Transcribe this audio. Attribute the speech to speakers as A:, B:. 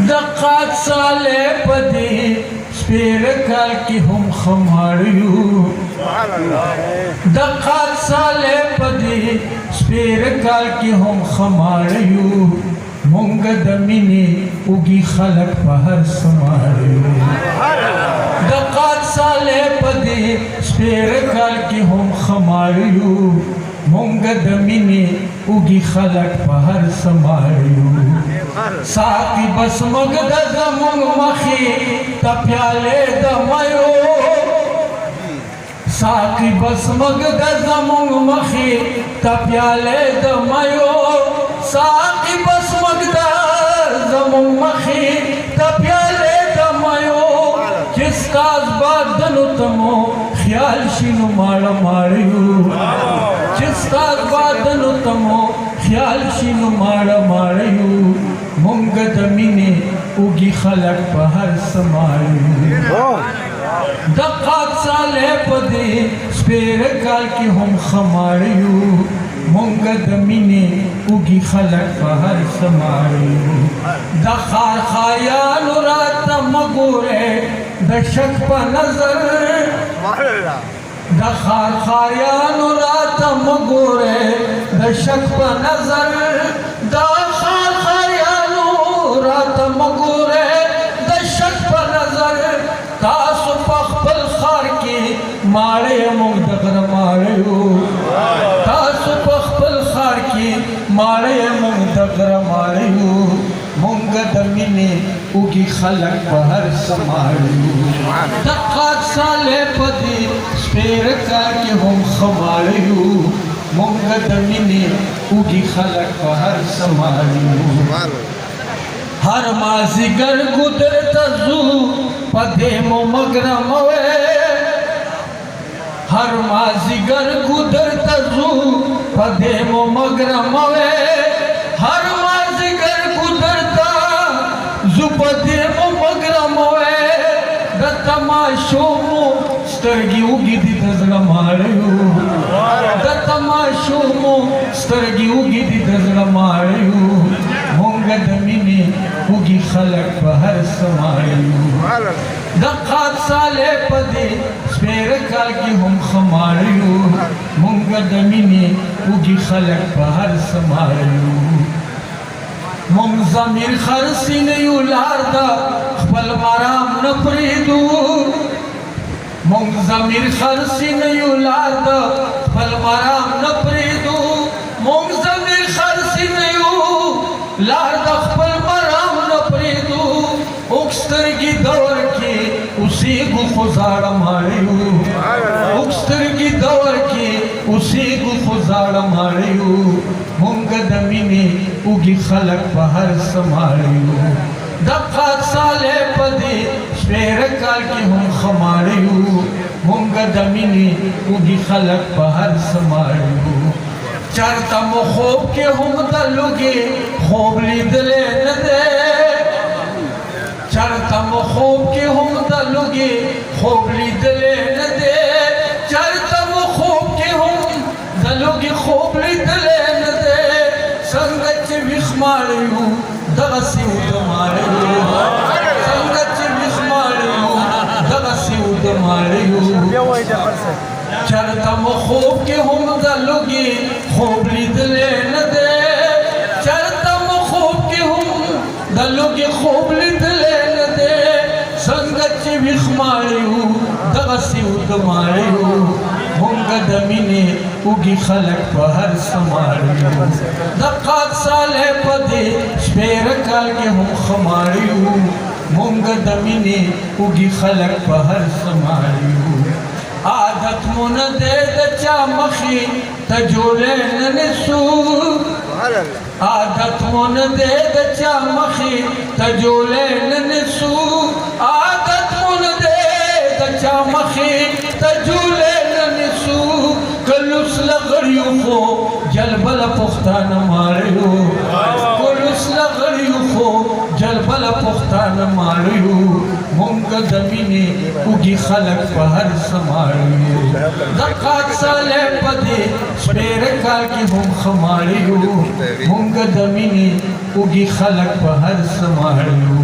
A: دقات سالے پدی سپیر کال کی ہم خماریو دقات سالے پدی سپیر کال کی ہم خماریو مونگ دمینی اگی خلق پہر سماریو دقات سالے پدی سپیر کال کی ہم خماریو مونگ دمینی اگی خلق پہر سماریو ساقی بس مگدد مونگ مخی تپیالے دمیو ساقی بس مگدد مونگ مخی تپیالے دمیو ساقی بس مگدد مونگ مخی تپیالے دمیو جس کاز باد دنو تمو خیال شینو مارا ماریو جس کاز باد دنو تمو خیال شینو مارا ماریو مونگ دمینی اگی خلق پہر سماریو دقات سالے پدی سپیر کال کی ہم خماریو مونگ دمینی اگی خلق پہر سماریو دخار خایانو رات مگورے دشک پا نظر دخار خایانو رات مگورے دشک پا نظر دخار خایانو رات مگورے دشک پا نظر تاسو پخپل خار کی مارے مونگ دغر ماریو تاسو پخپل خار کی مارے مونگ دغر ماریو مونگ دمینی اگی خلق پہر سماریو دقات سالے پدی سپیر کال کی ہم خماریو مونگ دمینی اگی خلق پہر سماریو ہر مازیگر گدرتا زو پدیمو مگرموے ہر مازیگر گدرتا زو پدیمو مگرموے ہر مازیگر گدرتا زو پدیمو مگرموے دتماشومو سترگی اگی دی دزر ماریو دتماشومو سترگی اگی دی دزر ماریو مونگ دمینی اگی خلق پہر سماریو دقات سالے پدی سپیر کال کی ہم خماریو مونگ دمینی اگی خلق پہر سماریو مونگ زمیر خرسی نیو لاردا خپل مرام نپریدو مونگ زمیر خرسی نیو لاردا خپل مرام نپریدو مونگ زمیر خرسی نیو لاردا خپل مرام نپریدو اکسترگی دور کی اسی گو خزار ماریو اکسترگی دور کی اسی گو خزار ماریو مونگ دمینی اگی خلق پہر سماریو دقات سالے پدی سپیر کال کی ہم خماریو مونگ دمینی اگی خلق پہر سماریو چرتا مخوب کے ہم دلوگی خوب لیدلے ندے چرتا مخوب کے ہم دلوگی خوب لیدلے ندے چرتا مخوب کے ہم دلوگی خوب لیدلے ندے سنگت چی بیخ ماریو دغسی ادماریو سنگت چی بیخ ماریو دغسی ادماریو چرتا مخوب کے ہم دلوگی خوب لیدلے ندے چرتا مخوب کے ہم دلوگی خوب لیدلے ندے سنگت چی بیخ ماریو دغسی ادماریو مونگ دمینی اگی خلق پہر سماریو دقات سالے پدی سپیر کال کے ہم خماریو مونگ دمینی اگی خلق پہر سماریو عادت من دے دچا مخی تجولے ننسو عادت من دے دچا مخی تجولے ننسو عادت من دے دچا مخی تجولے ننسو کلوس لغریو خو جلبل پختان ماریو کلوس لغریو خو جلبل پختان ماریو مونگ دمینی اگی خلق پہر سماریو دقات سالے پدی سپیر کال کی ہم خماریو مونگ دمینی اگی خلق پہر سماریو